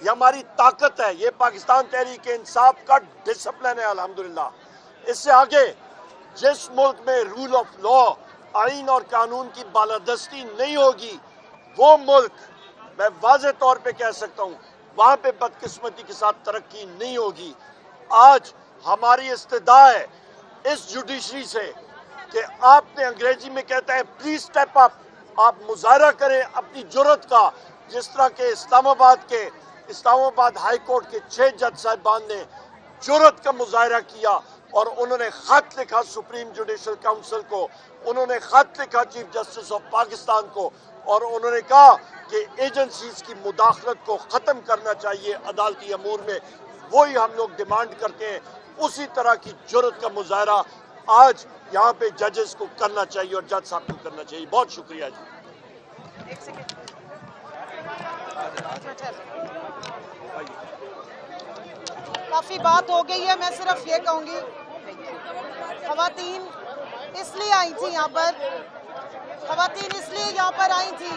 یہ ہماری طاقت ہے، یہ پاکستان تحریک انصاف کا ڈسپلن ہے الحمدللہ۔ اس سے آگے جس ملک میں رول آف لا، آئین اور قانون کی بالادستی نہیں ہوگی، وہ ملک میں واضح طور پہ کہہ سکتا ہوں وہاں پہ بدقسمتی کے ساتھ ترقی نہیں ہوگی۔ آج ہماری استدعا ہے اس جوڈیشری سے کہ آپ نے انگریزی میں کہتا ہے پلیز سٹیپ اپ، آپ مظاہرہ کریں اپنی جرت کا، جس طرح کہ اسلام آباد ہائی کورٹ کے 6 جج صاحبان نے جرت کا مظاہرہ کیا اور انہوں نے خط لکھا سپریم جوڈیشل کونسل کو، انہوں نے خط لکھا چیف جسٹس آف پاکستان کو، اور انہوں نے کہا کہ ایجنسیز کی مداخلت کو ختم کرنا چاہیے عدالتی امور میں۔ وہی ہم لوگ ڈیمانڈ کرتے ہیں، اسی طرح کی جرت کا مظاہرہ آج یہاں پہ ججز کو کرنا چاہیے اور جج صاحب کو کرنا چاہیے۔ بہت شکریہ جی۔ کافی بات ہو گئی ہے، میں صرف یہ کہوں گی خواتین اس لیے آئی تھی یہاں پر، خواتین اس لیے یہاں پر آئی تھی،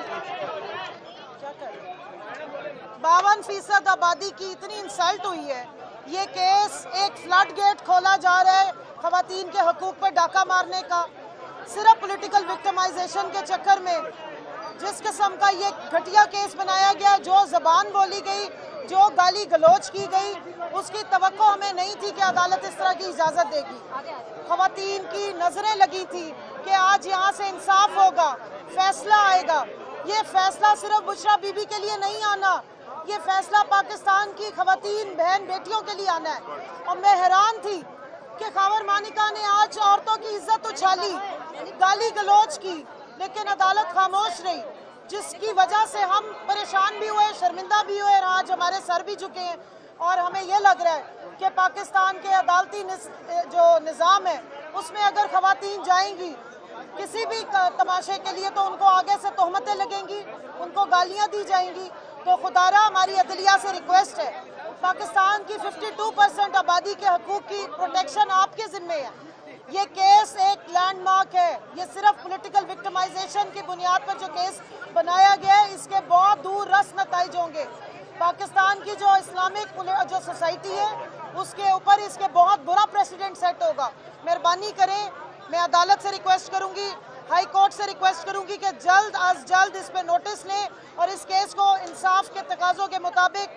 52% آبادی کی اتنی انسلٹ ہوئی ہے، یہ کیس ایک فلڈ گیٹ کھولا جا رہا ہے خواتین کے حقوق پر ڈاکہ مارنے کا، صرف پولیٹیکل وکٹمائزیشن کے چکر میں جس قسم کا یہ گھٹیا کیس بنایا گیا، جو زبان بولی گئی، جو گالی گلوچ کی گئی، اس کی توقع ہمیں نہیں تھی کہ عدالت اس طرح کی اجازت دے گی۔ خواتین کی نظریں لگی تھی کہ آج یہاں سے انصاف ہوگا، فیصلہ آئے گا۔ یہ فیصلہ صرف بشرا بی بی کے لیے نہیں آنا، یہ فیصلہ پاکستان کی خواتین بہن بیٹیوں کے لیے آنا ہے۔ اور میں حیران تھی کہ خاور مانیکا نے آج عورتوں کی عزت اچھالی، گالی گلوچ کی، لیکن عدالت خاموش رہی، جس کی وجہ سے ہم پریشان بھی ہوئے، شرمندہ بھی ہوئے، اور آج ہمارے سر بھی جھکے ہیں۔ اور ہمیں یہ لگ رہا ہے کہ پاکستان کے عدالتی جو نظام ہے اس میں اگر خواتین جائیں گی کسی بھی تماشے کے لیے تو ان کو آگے سے تہمتیں لگیں گی، ان کو گالیاں دی جائیں گی۔ تو خدارہ ہماری عدلیہ سے ریکویسٹ ہے، پاکستان کی 52% آبادی کے حقوق کی پروٹیکشن آپ کے ذمہ ہے۔ یہ کیس ایک لینڈ مارک ہے، یہ صرف پولیٹیکل وکٹمائزیشن کی بنیاد پر جو کیس بنایا گیا ہے اس کے بہت دور رس نتائج ہوں گے۔ پاکستان کی جو اسلامک جو سوسائٹی ہے اس کے اوپر اس کے بہت برا پریسیڈنٹ سیٹ ہوگا۔ مہربانی کریں، میں عدالت سے ریکویسٹ کروں گی، ہائی کورٹ سے ریکویسٹ کروں گی کہ جلد از جلد اس پہ نوٹس لیں اور اس کیس کو انصاف کے تقاضوں کے مطابق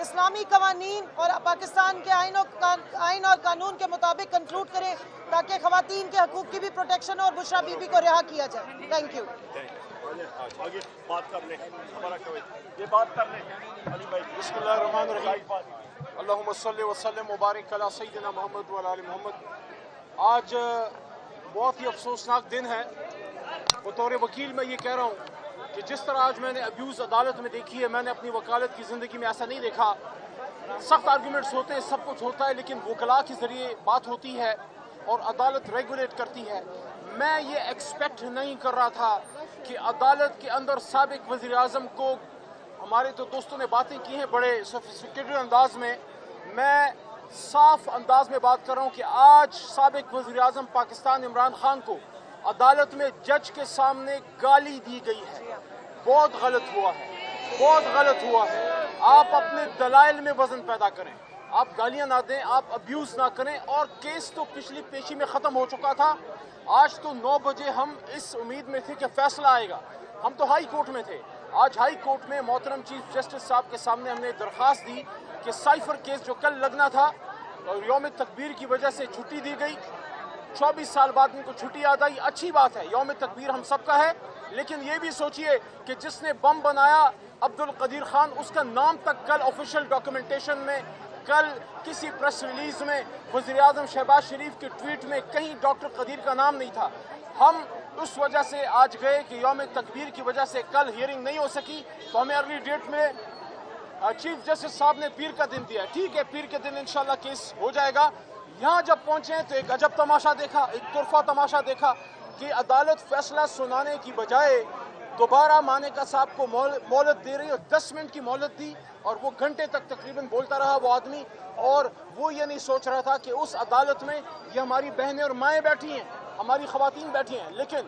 اسلامی قوانین اور پاکستان کے آئین اور قانون کے مطابق کنکلوڈ کریں تاکہ خواتین کے حقوق کی بھی پروٹیکشن ہو اور بشرا بی بی کو رہا کیا جائے۔ Thank you. آگے بات کر لیں، ہمارا یہ بات کر لیں علی بھائی۔ بسم اللہ الرحمن الرحیم، اللہم صلی وسلم مبارک علی سیدنا محمد وعلی آل محمد۔ آج بہت ہی افسوسناک دن ہے۔ بطور وکیل میں یہ کہہ رہا ہوں کہ جس طرح آج میں نے ابیوز عدالت میں دیکھی ہے، میں نے اپنی وکالت کی زندگی میں ایسا نہیں دیکھا۔ سخت آرگومنٹس ہوتے ہیں، سب کچھ ہوتا ہے، لیکن وکلاء کے ذریعے بات ہوتی ہے اور عدالت ریگولیٹ کرتی ہے۔ میں یہ ایکسپیکٹ نہیں کر رہا تھا کہ عدالت کے اندر سابق وزیر اعظم کو، ہمارے تو دوستوں نے باتیں کی ہیں بڑے سوفسٹیکیٹڈ انداز میں، میں صاف انداز میں بات کر رہا ہوں کہ آج سابق وزیر اعظم پاکستان عمران خان کو عدالت میں جج کے سامنے گالی دی گئی ہے۔ بہت غلط ہوا ہے، بہت غلط ہوا ہے۔ آپ اپنے دلائل میں وزن پیدا کریں، آپ گالیاں نہ دیں، آپ ابیوز نہ کریں۔ اور کیس تو پچھلی پیشی میں ختم ہو چکا تھا۔ آج تو 9 بجے ہم اس امید میں تھے کہ فیصلہ آئے گا، ہم تو ہائی کورٹ میں تھے۔ آج ہائی کورٹ میں محترم چیف جسٹس صاحب کے سامنے ہم نے درخواست دی کہ سائفر کیس جو کل لگنا تھا اور یوم تکبیر کی وجہ سے چھٹی دی گئی، 24 سال بعد ان کو چھٹی یاد آئی، اچھی بات ہے، یوم تکبیر ہم سب کا ہے، لیکن یہ بھی سوچئے کہ جس نے بم بنایا عبدالقدیر خان، اس کا نام تک کل آفیشیل ڈاکومنٹیشن میں، کل کسی پریس ریلیز میں، وزیر اعظم شہباز شریف کے ٹویٹ میں کہیں ڈاکٹر قدیر کا نام نہیں تھا۔ ہم اس وجہ سے آج گئے کہ یوم تکبیر کی وجہ سے کل ہیئرنگ نہیں ہو سکی، تو ہمیں ارلی ڈیٹ میں چیف جسٹس صاحب نے پیر کا دن دیا ہے۔ ٹھیک ہے، پیر کے دن انشاءاللہ کیس ہو جائے گا۔ یہاں جب پہنچے تو ایک عجب تماشا دیکھا، ایک طرفہ تماشا دیکھا کہ عدالت فیصلہ سنانے کی بجائے دوبارہ مانیکا صاحب کو مہلت دے رہی، اور 10 منٹ کی مہلت دی، اور وہ گھنٹے تک تقریباً بولتا رہا وہ آدمی، اور وہ یہ نہیں سوچ رہا تھا کہ اس عدالت میں یہ ہماری بہنیں اور مائیں بیٹھی ہیں، ہماری خواتین بیٹھی ہیں۔ لیکن